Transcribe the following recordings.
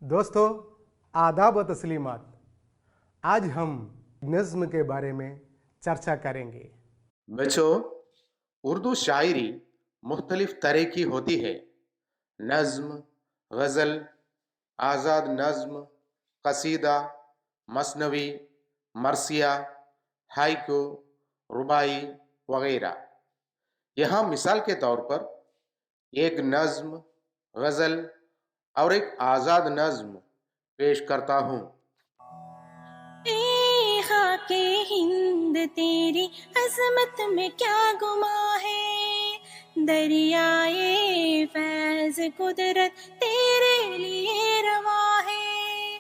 दोस्तों, आदाब व तस्लीमात। आज हम नज़्म के बारे में चर्चा करेंगे। बच्चों, उर्दू शायरी मुख्तलिफ तरह की होती है। नज़्म, गज़ल, आज़ाद नज़्म, कसीदा, मसनवी, मरसिया, हाइकू, रुबाई वगैरह। यहाँ मिसाल के तौर पर एक नज़्म, गज़ल और एक आज़ाद नज़्म पेश करता हूँ। ए खाके हिंद तेरी अजमत में क्या गुमा है, दरियाए फैज़ कुदरत तेरे लिए रवा है।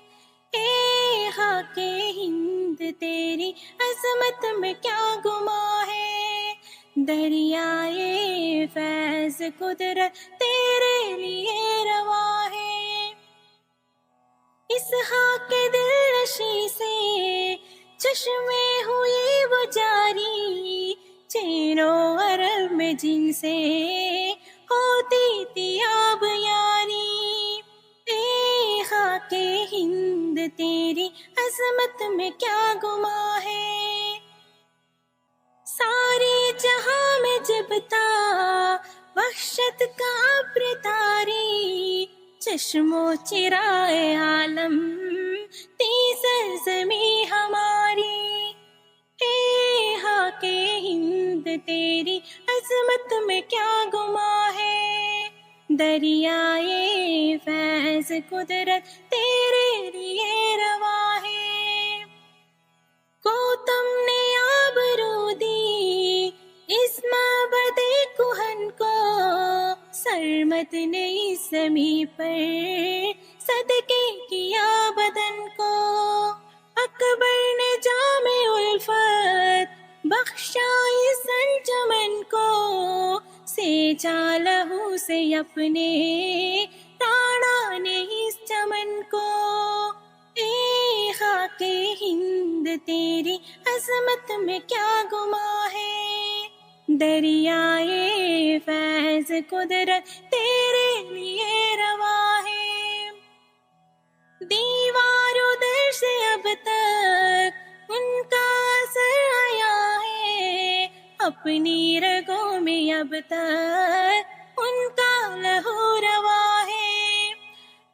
ए खाके हिंद तेरी अजमत में क्या गुमा है, दरियाए फैज़ कुदरत तेरे लिए रवा है। इस खाके दिलनशी से चश्मे हुई वो जारी, चेनो अरब में जिनसे होती थी आब यारी। ए खाके हिंद तेरी अजमत में क्या गुमा है, सारे जहां में जबता वहशत का अब्र तारी, चश्मो चिराए आलम तीसर ज़मीं हमारी। ए हाके हिंद तेरी अजमत में क्या गुमा है, दरियाए फैज़ कुदरत तेरे लिए रवा है। को तुमने आबरू दी इस माबदे कुहन को, सरमत ने इस ज़मीं पर सदके किया बदन को। अकबर ने जामे उल्फत बख्शा इस अंजुमन को, सेंचा लहू से अपने राणा ने इस चमन को। ए खाके हिंद तेरी अजमत में क्या गुमा है, दरियाए फैज़ कुदरत तेरे लिए रवा है। दीवारों दर से अब तक उनका असर आया है, अपनी रगों में अब तक उनका लहू रवा है।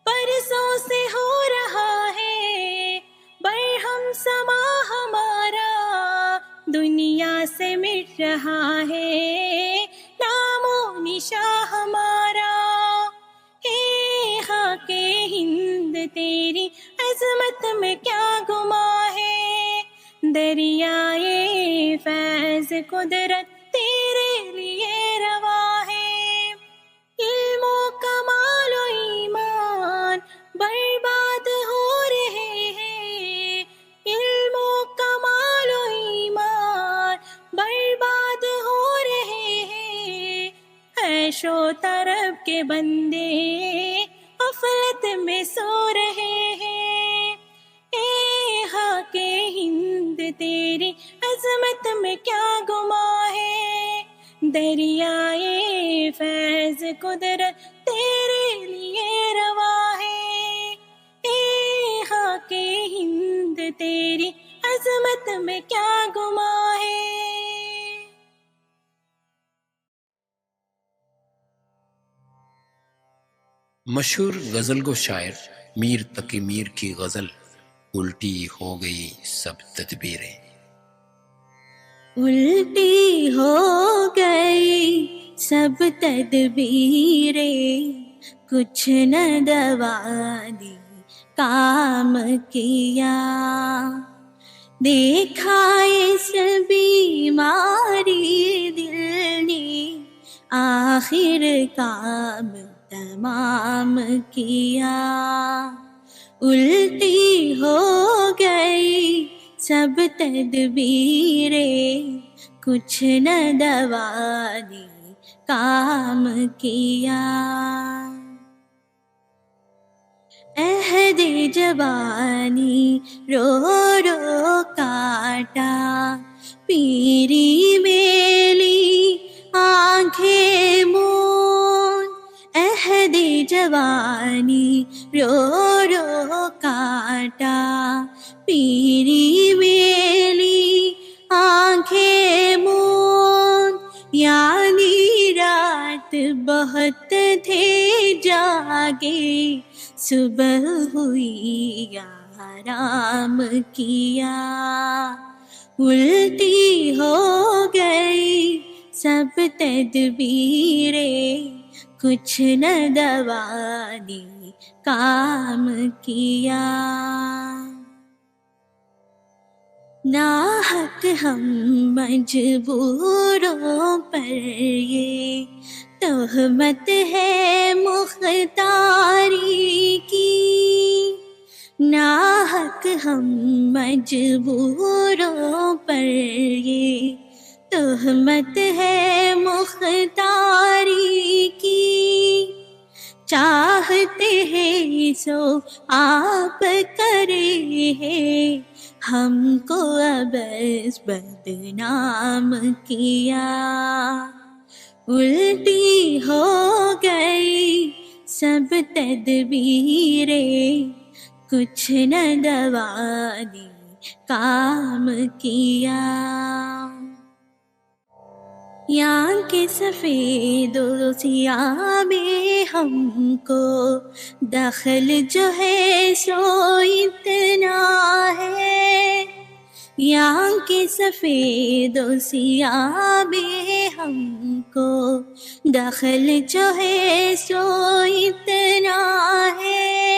परसों से हो रहा है बरहम समा हमारा, दुनिया से मिट रहा है नामो निशा हमारा। ए खाके हिंद तेरी अजमत में क्या गुमा है, दरियाए फैज़ कुदरत तेरे लिए रवा है। इल्मो कमालो ईमान बर्बाद हो रहे हैं, इल्मो कमालो ईमान बर्बाद हो रहे हैं। ऐशो तरब के बंदे गफलत में सो रहे हैं। ए खाके हिंद तेरी अजमत में क्या गुमा है, दरियाए फैज़ कुदरत तेरे लिए रवा है। ए खाके हिंद तेरी अजमत में क्या गुमा है। मशहूर गज़ल गो शायर मीर तकी मीर की गज़ल, उल्टी हो गई सब तदबीरें। उल्टी हो गई सब तदबीरें, कुछ न दवा दी काम किया। देखा इस बीमारी दिल ने आखिर काम तमाम किया। उल्टी हो गई सब तदबीरें, कुछ न दवा दी काम किया। अहद जवानी रो रो काटा, पीरी मेली आंखें मूंद। अहद जवानी रो रो پیری ویلی آنکھیں موند یعنی رات بہت تھے جاگے صبح ہوئی آرام کیا الٹی ہو گئی سب تدبیریں کچھ نہ دوا نے کام کیا ناحق ہم مجبوروں پر یہ تہمت ہے مختاری کی ناحق ہم مجبوروں پر یہ تہمت ہے مختاری کی چاہتے ہیں سو آپ کرے ہیں ہم کو بس بدنام کیا الٹی ہو گئی سب تدبیریں کچھ نہ دوا نے کام کیا یہاں کے سفید و سیاہ میں ہم کو دخل جو ہے سو اتنا ہے یہاں کے سفید و سیاہ میں ہم کو دخل جو ہے سو اتنا ہے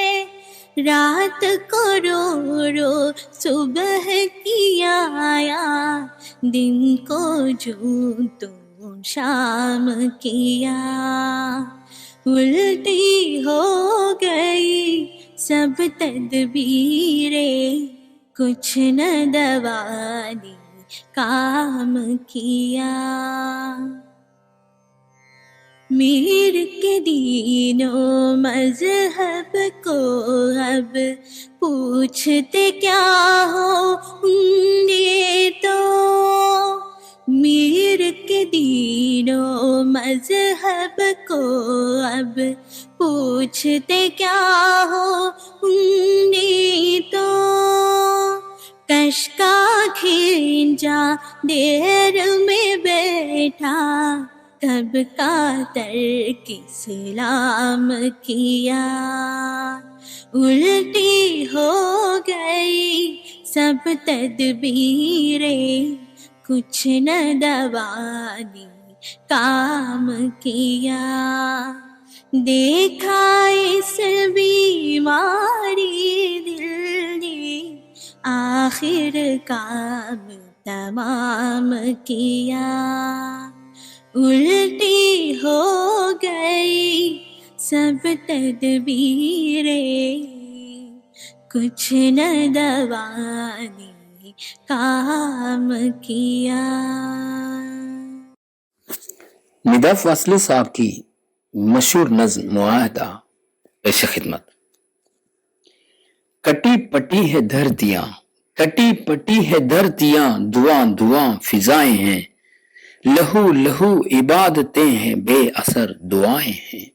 رات کو رو رو صبح کیا آیا دن کو جو تو شام کیا الٹی ہو گئی سب تدبیریں کچھ نہ دوا نے کام کیا میر کے دین و مذہب کو اب پوچھتے کیا ہو گے تو میر کے دین و مذہب کو اب پوچھتے کیا ہو گے تو کش کا کھینچا دیر میں بیٹھا کب کا ترک اسلام کیا الٹی ہو گئی سب تدبیریں کچھ نہ دوا نے کام کیا دیکھا اس بیماری دل نے آخر کام تمام کیا الٹی ہو گئی سب تدبیریں کچھ نہ دوا نے کام کیا ندا فاصلے صاحب کی مشہور نظم معاہدہ پیش خدمت کٹی پٹی ہے دھرتیاں کٹی پٹی ہے دھرتیاں دعاں دعاں فضائیں ہیں لہو لہو عبادتیں ہیں بے اثر دعائیں ہیں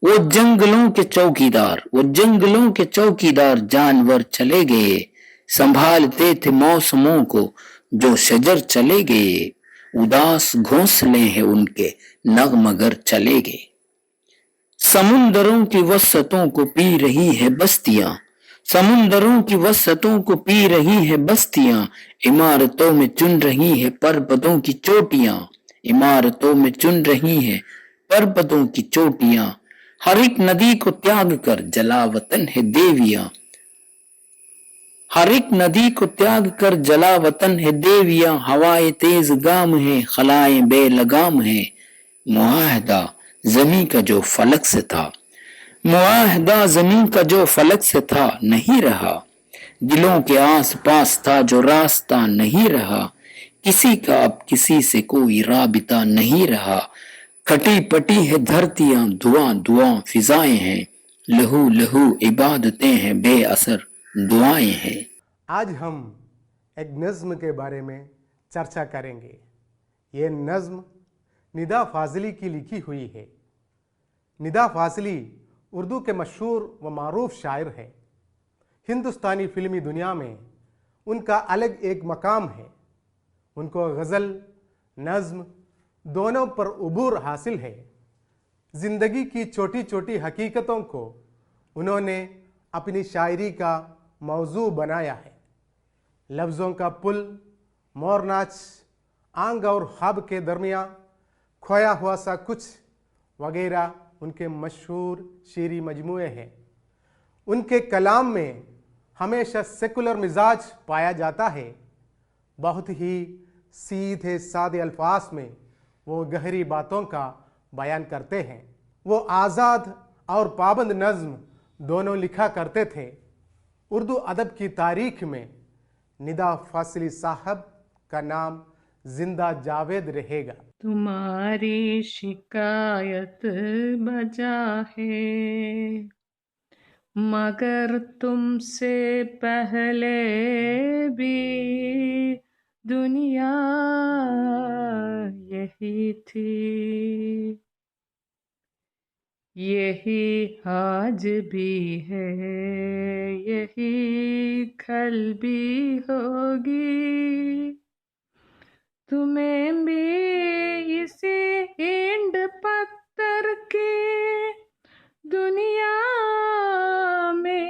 وہ جنگلوں کے چوکیدار جانور چلے گئے سنبھالتے تھے موسموں کو جو شجر چلے گئے اداس گھونسلے ہیں ان کے نغمگر چلے گئے سمندروں کی وسعتوں کو پی رہی ہے بستیاں سمندروں کی وسعتوں کو پی رہی ہے بستیاں عمارتوں میں چن رہی ہے پربتوں کی چوٹیاں عمارتوں میں چن رہی ہے پربتوں کی چوٹیاں ہر ایک ندی کو تیاگ کر جلا وطن ہے دیویاں ہر ایک ندی کو تیاگ کر جلا وطن ہے دیویاں ہوائیں تیز گام ہے خلائیں بے لگام ہے معاہدہ زمیں کا جو فلک سے تھا معاہدہ زمین کا جو فلک سے تھا نہیں رہا دلوں کے آس پاس تھا جو راستہ نہیں رہا کسی کا اب کسی سے کوئی رابطہ نہیں رہا کٹی پٹی ہے دھرتیاں دعاں دعاں فضائیں ہیں لہو لہو عبادتیں ہیں بے اثر دعائیں ہیں آج ہم ایک نظم کے بارے میں چرچا کریں گے یہ نظم ندا فاضلی کی لکھی ہوئی ہے ندا فاضلی اردو کے مشہور و معروف شاعر ہیں ہندوستانی فلمی دنیا میں ان کا الگ ایک مقام ہے. ان کو غزل، نظم دونوں پر عبور حاصل ہے. زندگی کی چھوٹی چھوٹی حقیقتوں کو انہوں نے اپنی شاعری کا موضوع بنایا ہے. لفظوں کا پل، مور ناچ، آنگ اور خواب کے درمیان، کھویا ہوا سا کچھ وغیرہ ان کے مشہور شعری مجموعے ہیں. ان کے کلام میں ہمیشہ سیکولر مزاج پایا جاتا ہے. بہت ہی سیدھے سادے الفاظ میں وہ گہری باتوں کا بیان کرتے ہیں. وہ آزاد اور پابند نظم دونوں لکھا کرتے تھے. اردو ادب کی تاریخ میں ندا فاضلی صاحب کا نام زندہ جاوید رہے گا. تمہاری شکایت بجا ہے، مگر تم سے پہلے بھی دنیا یہی تھی، یہی آج بھی ہے، یہی کل بھی ہوگی. تمہیں بھی اسی اینٹ پتھر کی دنیا میں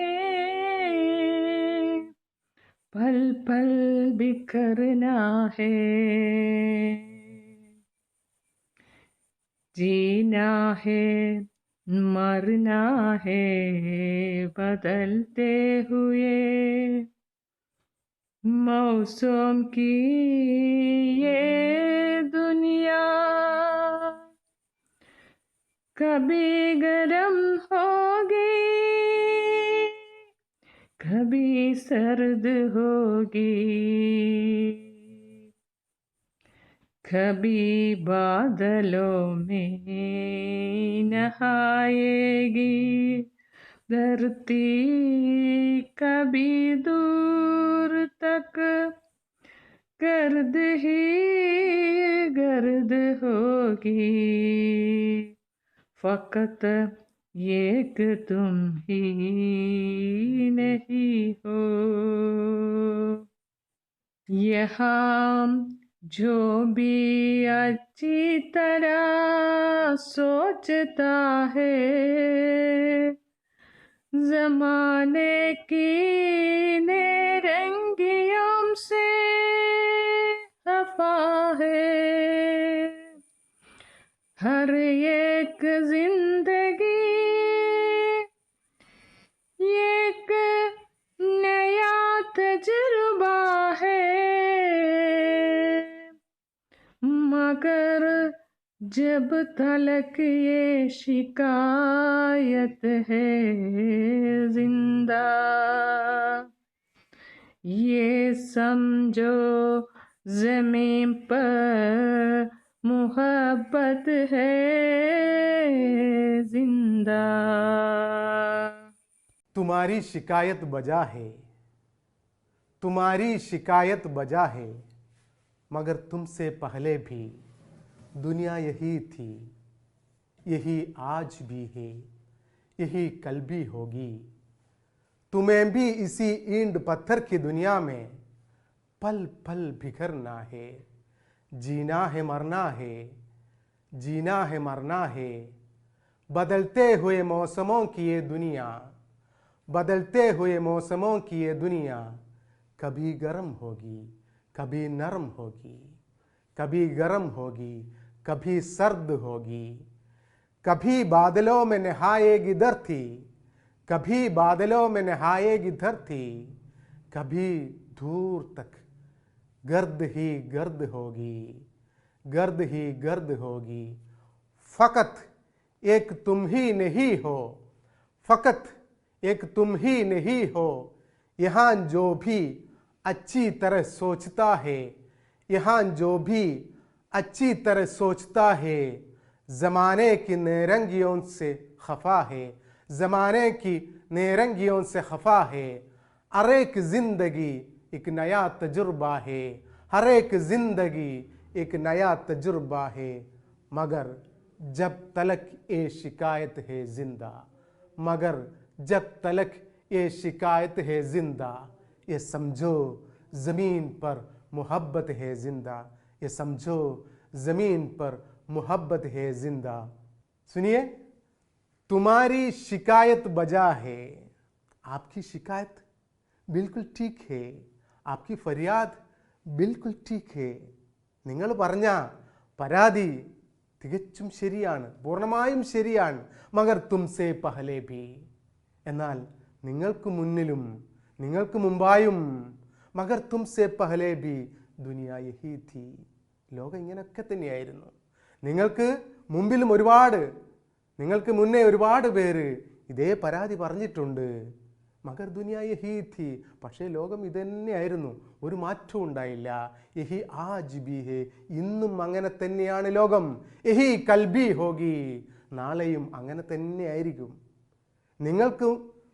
پل پل بکھرنا ہے. جینا ہے، مرنا ہے، بدلتے ہوئے موسم کی یہ دنیا. کبھی گرم ہوگی، کبھی سرد ہوگی، کبھی بادلوں میں نہائے گی دھرتی، کبھی دور تک گرد ہی گرد ہوگی. فقط ایک تم ہی نہیں ہو. یہاں جو بھی اچھی طرح سوچتا ہے، زمانے کی نیرنگیوں سے خفا ہے. ہر ایک زندگی ایک نیا تجربہ ہے، مگر جب تلک یہ شکایت ہے زندہ، یہ سمجھو زمین پر محبت ہے زندہ. تمہاری شکایت بجا ہے، تمہاری شکایت بجا ہے، مگر تم سے پہلے بھی دنیا یہی تھی، یہی آج بھی ہے، یہی کل بھی ہوگی. تمہیں بھی اسی اینٹ پتھر کی دنیا میں پل پل بکھرنا ہے. جینا ہے، مرنا ہے، جینا ہے، مرنا ہے. بدلتے ہوئے موسموں کی یہ دنیا، بدلتے ہوئے موسموں کی یہ دنیا، کبھی گرم ہوگی، کبھی نرم ہوگی، کبھی گرم ہوگی، کبھی سرد ہوگی. کبھی بادلوں میں نہائے گی دھرتی، کبھی بادلوں میں نہائے گی دھرتی، کبھی دور تک گرد ہی گرد ہوگی، گرد ہی گرد ہوگی. فقط ایک تم ہی نہیں ہو، فقط ایک تم ہی نہیں ہو. یہاں جو بھی اچھی طرح سوچتا ہے، یہاں جو بھی اچھی طرح سوچتا ہے، زمانے کی نیرنگیوں سے خفا ہے، زمانے کی نیرنگیوں سے خفا ہے. ہر ایک زندگی ایک نیا تجربہ ہے، ہر ایک زندگی ایک نیا تجربہ ہے، مگر جب تلک اے شکایت ہے زندہ، مگر جب تلک ये शिकायत है जिंदा, ये समझो ज़मीन पर मोहब्बत है जिंदा, ये समझो ज़मीन पर मोहब्बत है जिंदा. सुनिए, तुम्हारी शिकायत बजा है, आपकी शिकायत बिल्कुल ठीक है, आपकी फरियाद बिल्कुल ठीक है. നിങ്ങൾ പറഞ്ഞ പരാതി തികച്ചും ശരിയാണ്, പൂർണ്ണമായും ശരിയാണ്. മഗർ തുംസെ പഹലെ ഭി, എന്നാൽ നിങ്ങൾക്ക് മുന്നിലും നിങ്ങൾക്ക് മുമ്പായും മഗർ തുംസെ പഹലെ ഭി ദുനിയ യഹി ഥി, ലോകം ഇങ്ങനെയൊക്കെ തന്നെയായിരുന്നു. നിങ്ങൾക്ക് മുമ്പിലും നിങ്ങൾക്ക് മുന്നേ ഒരുപാട് പേര് ഇതേ പരാതി പറഞ്ഞിട്ടുണ്ട്. മഗർ ദുനിയ യഹി ഥി, പക്ഷേ ലോകം ഇതന്നെയായിരുന്നു, ഒരു മാറ്റവും ഉണ്ടായില്ല. യഹി ആജ് ബി ഹേ, ഇന്നും അങ്ങനെ തന്നെയാണ് ലോകം. യഹി കൽബി ഹോഗി, നാളെയും അങ്ങനെ തന്നെയായിരിക്കും. നിങ്ങൾക്ക്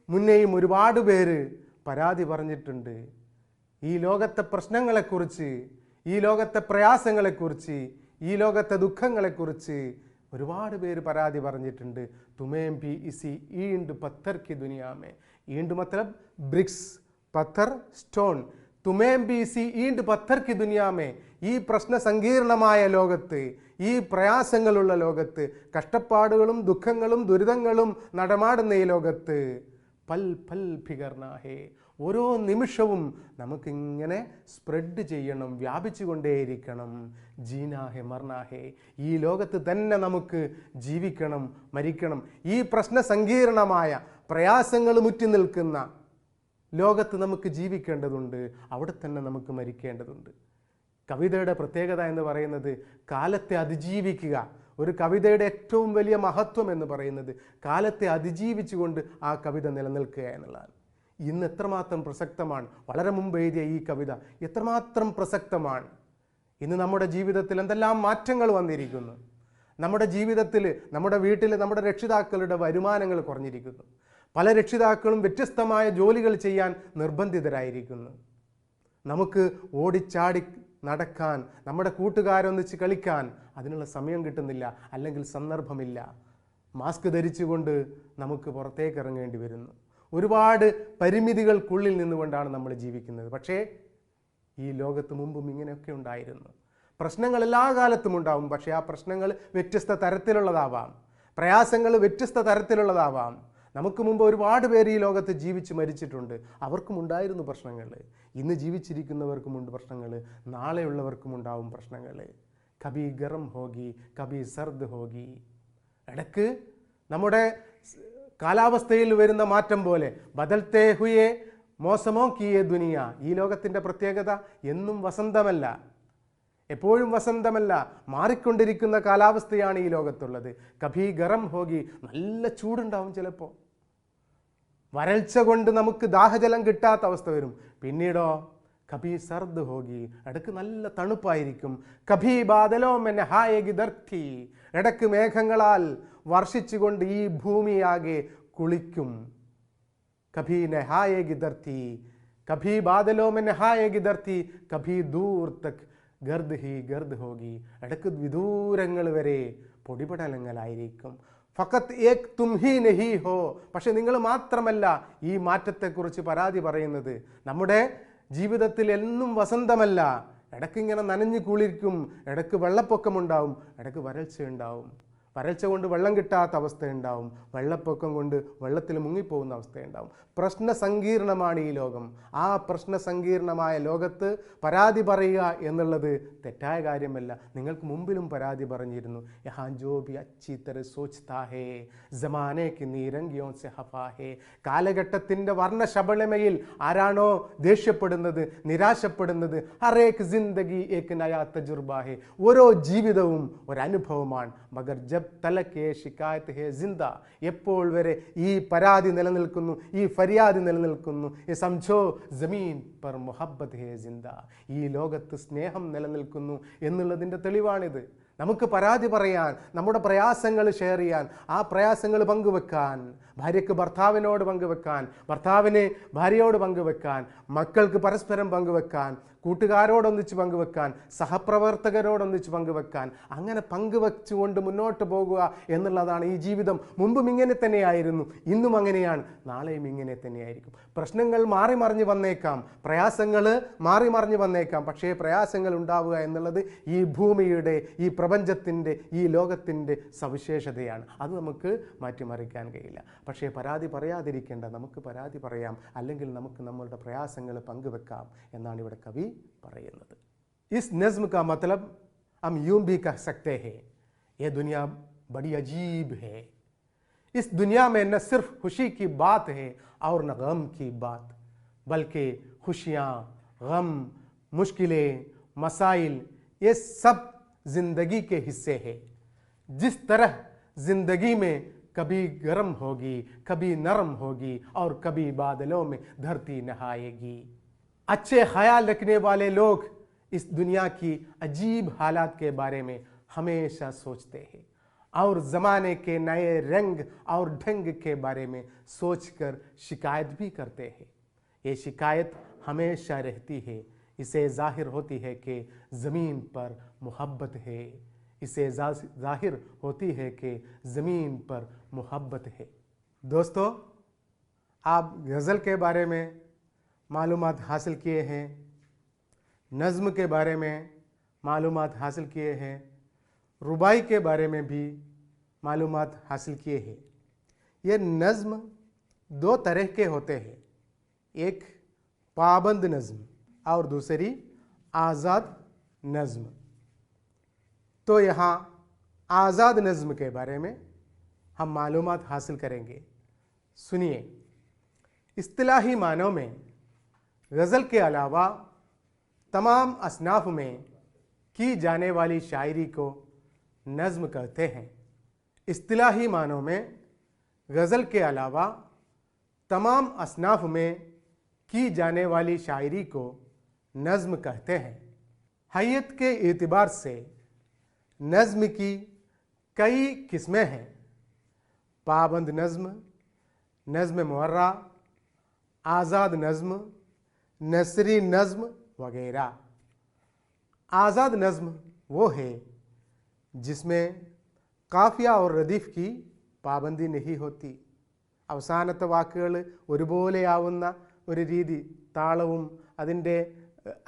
മുന്നേയും ഒരുപാട് പേര് പരാതി പറഞ്ഞിട്ടുണ്ട്. ഈ ലോകത്തെ പ്രശ്നങ്ങളെക്കുറിച്ച്, ഈ ലോകത്തെ പ്രയാസങ്ങളെക്കുറിച്ച്, ഈ ലോകത്തെ ദുഃഖങ്ങളെക്കുറിച്ച് ഒരുപാട് പേര് പരാതി പറഞ്ഞിട്ടുണ്ട്. തുമേം ഭി ഇസി ഈണ്ട് പത്ഥർ കി ദുനിയാമേ, ഈണ്ട് മത്ലബ് ബ്രിക്സ്, പത്ഥർ സ്റ്റോൺ. തുമേം ഭി ഇസി ഈണ്ട് പത്ഥർ കി ദുനിയാമേ, ഈ പ്രശ്ന സങ്കീർണമായ ലോകത്ത്, ഈ പ്രയാസങ്ങളുള്ള ലോകത്ത്, കഷ്ടപ്പാടുകളും ദുഃഖങ്ങളും ദുരിതങ്ങളും നടമാടുന്ന ഈ ലോകത്ത് പൽ പൽ ഫിഗർനാ ഹേ, ഓരോ നിമിഷവും നമുക്കിങ്ങനെ സ്പ്രെഡ് ചെയ്യണം, വ്യാപിച്ചു കൊണ്ടേയിരിക്കണം. ജീനാഹെ മർനാഹെ, ഈ ലോകത്ത് തന്നെ നമുക്ക് ജീവിക്കണം, മരിക്കണം. ഈ പ്രശ്ന സങ്കീർണമായ പ്രയാസങ്ങൾ മുറ്റി നിൽക്കുന്ന ലോകത്ത് നമുക്ക് ജീവിക്കേണ്ടതുണ്ട്, അവിടെ തന്നെ നമുക്ക് മരിക്കേണ്ടതുണ്ട്. കവിതയുടെ പ്രത്യേകത എന്ന് പറയുന്നത് കാലത്തെ അതിജീവിക്കുക. ഒരു കവിതയുടെ ഏറ്റവും വലിയ മഹത്വം എന്ന് പറയുന്നത് കാലത്തെ അതിജീവിച്ചുകൊണ്ട് ആ കവിത നിലനിൽക്കുക എന്നുള്ളതാണ്. ഇന്ന് എത്രമാത്രം പ്രസക്തമാണ്, വളരെ മുമ്പ് എഴുതിയ ഈ കവിത എത്രമാത്രം പ്രസക്തമാണ്. ഇന്ന് നമ്മുടെ ജീവിതത്തിൽ എന്തെല്ലാം മാറ്റങ്ങൾ വന്നിരിക്കുന്നു. നമ്മുടെ ജീവിതത്തിൽ, നമ്മുടെ വീട്ടിൽ നമ്മുടെ രക്ഷിതാക്കളുടെ വരുമാനങ്ങൾ കുറഞ്ഞിരിക്കുന്നു. പല രക്ഷിതാക്കളും വ്യത്യസ്തമായ ജോലികൾ ചെയ്യാൻ നിർബന്ധിതരായിരിക്കുന്നു. നമുക്ക് ഓടിച്ചാടി നടക്കാൻ, നമ്മുടെ കൂട്ടുകാരൊന്നിച്ച് കളിക്കാൻ അതിനുള്ള സമയം കിട്ടുന്നില്ല, അല്ലെങ്കിൽ സന്ദർഭമില്ല. മാസ്ക് ധരിച്ചുകൊണ്ട് നമുക്ക് പുറത്തേക്ക് ഇറങ്ങേണ്ടി വരുന്നു. ഒരുപാട് പരിമിതികൾക്കുള്ളിൽ നിന്നുകൊണ്ടാണ് നമ്മൾ ജീവിക്കുന്നത്. പക്ഷേ ഈ ലോകത്ത് മുമ്പും ഇങ്ങനെയൊക്കെ ഉണ്ടായിരുന്നു. പ്രശ്നങ്ങൾ എല്ലാ കാലത്തും ഉണ്ടാവും, പക്ഷേ ആ പ്രശ്നങ്ങൾ വ്യത്യസ്ത തരത്തിലുള്ളതാവാം, പ്രയാസങ്ങൾ വ്യത്യസ്ത തരത്തിലുള്ളതാവാം. നമുക്ക് മുമ്പ് ഒരുപാട് പേര് ഈ ലോകത്ത് ജീവിച്ച് മരിച്ചിട്ടുണ്ട്, അവർക്കും ഉണ്ടായിരുന്നു പ്രശ്നങ്ങൾ. ഇന്ന് ജീവിച്ചിരിക്കുന്നവർക്കുമുണ്ട് പ്രശ്നങ്ങൾ, നാളെയുള്ളവർക്കും ഉണ്ടാവും പ്രശ്നങ്ങൾ. കബി ഗറം ഹോഗി, കബി സർദ് ഹോഗി. ഇടയ്ക്ക് നമ്മുടെ കാലാവസ്ഥയിൽ വരുന്ന മാറ്റം പോലെ ബദൽത്തേ ഹുയേ മോസമോ കിയേ ദുനിയ, ഈ ലോകത്തിൻ്റെ പ്രത്യേകത എന്നും വസന്തമല്ല, എപ്പോഴും വസന്തമല്ല, മാറിക്കൊണ്ടിരിക്കുന്ന കാലാവസ്ഥയാണ് ഈ ലോകത്തുള്ളത്. കഭി ഗറം ഹോഗി, നല്ല ചൂടുണ്ടാവും, ചിലപ്പോൾ വരൾച്ച കൊണ്ട് നമുക്ക് ദാഹജലം കിട്ടാത്ത അവസ്ഥ വരും. പിന്നീടോ കഭി സർദ് ഹോഗി, ഇടയ്ക്ക് നല്ല തണുപ്പായിരിക്കും. കഭി ബാദലോ മെൻ ഹായേഗി ധർത്തി, ഇടയ്ക്ക് മേഘങ്ങളാൽ വർഷിച്ചുകൊണ്ട് ഈ ഭൂമിയാകെ കുളിക്കും. കഭി നഹായേഗി ധർത്തി, കഭി ബാദലോ മെൻ നഹായേഗി ധർത്തി, കഭി ദൂർ തക് ഗർദ് ഹി ഗർദ് ഹോഗി, ഇടയ്ക്ക് വിദൂരങ്ങൾ വരെ പൊടിപടലങ്ങളായിരിക്കും. ഫഖത്ത് ഏക് തും ഹി നഹി ഹോ, പക്ഷെ നിങ്ങൾ മാത്രമല്ല ഈ മാറ്റത്തെക്കുറിച്ച് പരാതി പറയുന്നത്. നമ്മുടെ ജീവിതത്തിൽ എന്നും വസന്തമല്ല, ഇടയ്ക്ക് ഇങ്ങനെ നനഞ്ഞു കുളിർക്കും, ഇടയ്ക്ക് വെള്ളപ്പൊക്കമുണ്ടാവും, ഇടയ്ക്ക് വരൾച്ചയുണ്ടാവും. വരൾച്ച കൊണ്ട് വെള്ളം കിട്ടാത്ത അവസ്ഥയുണ്ടാവും, വെള്ളപ്പൊക്കം കൊണ്ട് വെള്ളത്തിൽ മുങ്ങിപ്പോകുന്ന അവസ്ഥയുണ്ടാവും. പ്രശ്ന സങ്കീർണമാണ് ഈ ലോകം. ആ പ്രശ്ന സങ്കീർണമായ ലോകത്ത് പരാതി പറയുക എന്നുള്ളത് തെറ്റായ കാര്യമല്ല. നിങ്ങൾക്ക് മുമ്പിലും പരാതി പറഞ്ഞിരുന്നു. യഹാ ജോ ഭി അച്ഛി തര സോച്ച്താ ഹേ ജമാനെ കി നീരംഗിയോൻ സെ ഹഫാ ഹേ, കാലഘട്ടത്തിൻ്റെ വർണ്ണശബളിമയിൽ ആരാണോ ദേഷ്യപ്പെടുന്നത്, നിരാശപ്പെടുന്നത്, ഹറേക്ക് ജിന്ദഗി ഏക് നയാ തജുർബാ ഹേ, ഓരോ ജീവിതവും ഒരനുഭവമാണ്. മഗർ ജബ് തലക് ശിക്കായത്ത് ഹേ ജിന്ദ, എപ്പോൾ വരെ ഈ പരാതി നിലനിൽക്കുന്നു, ഈ ഫരിയാദ് നിലനിൽക്കുന്നു, ഈ സംജോ ജമീൻ പർ മുഹബ്ബത്ത് ഹേ ജിന്ദ, ഈ ലോകത്ത് സ്നേഹം നിലനിൽക്കുന്നു എന്നുള്ളതിൻ്റെ തെളിവാണിത്. നമുക്ക് പരാതി പറയാൻ, നമ്മുടെ പ്രയാസങ്ങൾ ഷെയർ ചെയ്യാൻ, ആ പ്രയാസങ്ങൾ പങ്കുവെക്കാൻ, ഭാര്യയ്ക്ക് ഭർത്താവിനോട് പങ്കുവെക്കാൻ, ഭർത്താവിന് ഭാര്യയോട് പങ്കുവെക്കാൻ, മക്കൾക്ക് പരസ്പരം പങ്കുവെക്കാൻ, കൂട്ടുകാരോടൊന്നിച്ച് പങ്കുവെക്കാൻ, സഹപ്രവർത്തകരോടൊന്നിച്ച് പങ്കുവെക്കാൻ, അങ്ങനെ പങ്കുവെച്ചുകൊണ്ട് മുന്നോട്ട് പോകുക എന്നുള്ളതാണ് ഈ ജീവിതം. മുമ്പും ഇങ്ങനെ തന്നെയായിരുന്നു, ഇന്നും അങ്ങനെയാണ്, നാളെയും ഇങ്ങനെ തന്നെയായിരിക്കും. പ്രശ്നങ്ങൾ മാറി മറിഞ്ഞ് വന്നേക്കാം, പ്രയാസങ്ങൾ മാറി മറിഞ്ഞ് വന്നേക്കാം. പക്ഷേ പ്രയാസങ്ങൾ ഉണ്ടാവുക എന്നുള്ളത് ഈ ഭൂമിയുടെ, ഈ പ്രപഞ്ചത്തിൻ്റെ, ഈ ലോകത്തിൻ്റെ സവിശേഷതയാണ്. അത് നമുക്ക് മാറ്റിമറിക്കാൻ കഴിയില്ല. പക്ഷേ പരാതി പറയാതിരിക്കേണ്ട, നമുക്ക് പരാതി പറയാം, അല്ലെങ്കിൽ നമുക്ക് നമ്മളുടെ പ്രയാസങ്ങൾ പങ്കുവെക്കാം എന്നാണ് ഇവിടെ കവി പറയുന്നത്. इस नज़्म का मतलब हम यूं भी कह सकते हैं, ये दुनिया बड़ी अजीब है. इस दुनिया में न सिर्फ खुशी की बात है और न गम की बात, बल्कि खुशियाँ, गम, मुश्किलें, मसाइल, ये सब ज़िंदगी के हिस्से हैं. जिस तरह ज़िंदगी में कभी गर्म होगी, कभी नरम होगी और कभी बादलों में धरती नहाएगी. अच्छे ख्याल रखने वाले लोग इस दुनिया की अजीब हालात के बारे में हमेशा सोचते हैं और ज़माने के नए रंग और ढंग के बारे में सोचकर शिकायत भी करते हैं. ये शिकायत हमेशा रहती है. इसे ज़ाहिर होती है कि ज़मीन पर मोहब्बत है. इसे ज़ाहिर होती है कि ज़मीन पर मोहब्बत है. दोस्तों, आप गज़ल के बारे में मालूमात हासिल किए हैं, नज़्म के बारे में मालूमात हासिल किए हैं, रुबाई के बारे में भी मालूमात हासिल किए हैं. ये नज़्म दो तरह के होते हैं, एक पाबंद नज़्म और दूसरी आज़ाद नज़्म. तो यहाँ आज़ाद नज़्म के बारे में हम मालूमात हासिल करेंगे. सुनिए, इस्तिलाही मानों में गज़ल के अलावा तमाम असनाफ में की जाने वाली शायरी को नज़्म कहते हैं. इस्तिलाही मानों में गज़ल के अलावा तमाम असनाफ में की जाने वाली शायरी को नज़्म कहते हैं. हैयत के एतबार से नज़्म की कई किस्में हैं. पाबंद नज़्म, नज़्म मुअर्रा, आज़ाद नज़्म, नसरी नज़्म वगैरह. आज़ाद नज़्म वो है जिसमें കാഫിയ और रदीफ़ की പാബന്തി नहीं होती. അവസാനത്തെ വാക്കുകൾ ഒരുപോലെയാവുന്ന ഒരു രീതി, താളവും അതിൻ്റെ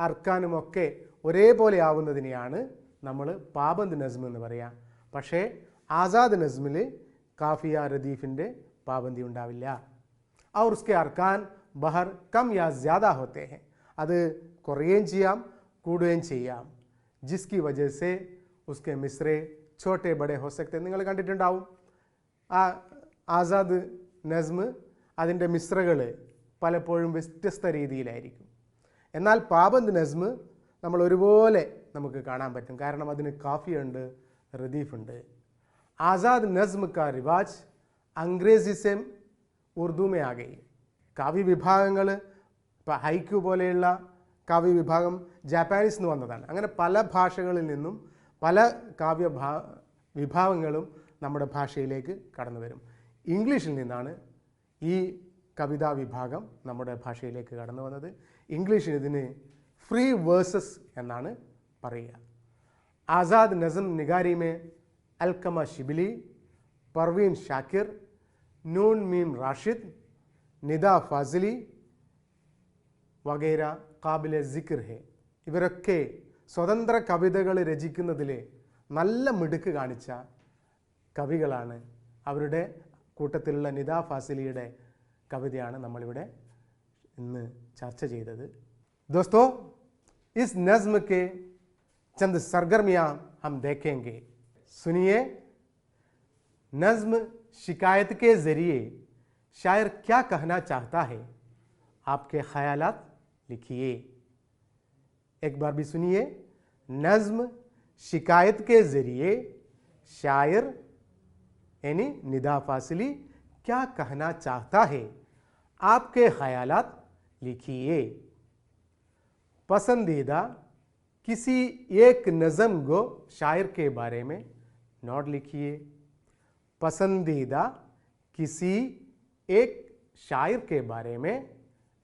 അർക്കാനുമൊക്കെ ഒരേപോലെ ആവുന്നതിനെയാണ് നമ്മൾ പാബന്ദ് നസ്മ് എന്ന് പറയാം. പക്ഷേ ആസാദ് നസ്മിൽ കാഫിയ रदीफ़ിൻ്റെ പാബന്തി ഉണ്ടാവില്ല. और उसके अरकान बहर कम या ज़्यादा होते हैं. അത് കുറയുകയും ചെയ്യാം, കൂടുകയും ചെയ്യാം. जिसकी वजह से उसके मिसरे छोटे बड़े हो सकते हैं. നിങ്ങൾ കണ്ടിട്ടുണ്ടാവും ആ ആസാദ് നസ്മ്, അതിൻ്റെ മിസ്രകൾ പലപ്പോഴും വ്യത്യസ്ത രീതിയിലായിരിക്കും. എന്നാൽ പാബന്ദ് നസ്മ് നമ്മൾ ഒരുപോലെ നമുക്ക് കാണാൻ പറ്റും, കാരണം അതിന് കാഫിയുണ്ട്, रदीफ़ുണ്ട്. ആസാദ് നസ്മ് का रिवाज अंग्रेज़ी से उर्दू में आ गई. കാവ്യ വിഭാഗങ്ങൾ, ഇപ്പോൾ ഹൈക്യു പോലെയുള്ള കാവ്യ വിഭാഗം ജാപ്പാനീസ് നിന്ന് വന്നതാണ്. അങ്ങനെ പല ഭാഷകളിൽ നിന്നും പല കാവ്യ വിഭാഗങ്ങളും നമ്മുടെ ഭാഷയിലേക്ക് കടന്നു വരും. ഇംഗ്ലീഷിൽ നിന്നാണ് ഈ കവിതാ വിഭാഗം നമ്മുടെ ഭാഷയിലേക്ക് കടന്നു വന്നത്. ഇംഗ്ലീഷിൽ ഇതിന് ഫ്രീ വേഴ്സസ് എന്നാണ് പറയുക. ആസാദ് നസ്ം നിഗാരി में अलकमा शिबली, परवीन शाकिर, नून मीम राशिद, निदा फाजिली വഗൈര കാബിലെ സിക്ർ ഹെ. ഇവരൊക്കെ സ്വതന്ത്ര കവിതകൾ രചിക്കുന്നതിൽ നല്ല മിടുക്ക് കാണിച്ച കവികളാണ്. അവരുടെ കൂട്ടത്തിലുള്ള നിദാ ഫാസിലിയുടെ കവിതയാണ് നമ്മളിവിടെ ഇന്ന് ചർച്ച ചെയ്തത്. दोस्तों, इस नज़्म के चंद सरगर्मियाँ हम देखेंगे. सुनिए, नज़्म शिकायत के ज़रिए शायर क्या कहना चाहता है, आपके ख़यालात लिखिए. एक बार भी सुनिए. नज़्म शिकायत के ज़रिए शायर यानी निदा फासिली क्या कहना चाहता है, आपके ख़यालात लिखिए. पसंदीदा किसी एक नज़म को शायर के बारे में नोट लिखिए. पसंदीदा किसी ایک شاعر کے بارے میں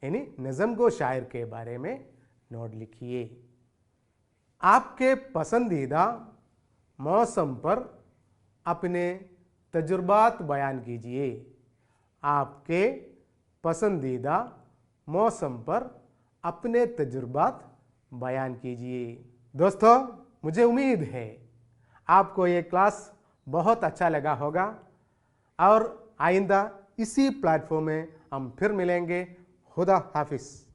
یعنی نظم گو شاعر کے بارے میں نوٹ لکھیے. آپ کے پسندیدہ موسم پر اپنے تجربات بیان کیجیے. آپ کے پسندیدہ موسم پر اپنے تجربات بیان کیجیے. دوستو مجھے امید ہے آپ کو یہ کلاس بہت اچھا لگا ہوگا اور آئندہ اسی پلیٹ فارم میں ہم پھر ملیں گے. خدا حافظ.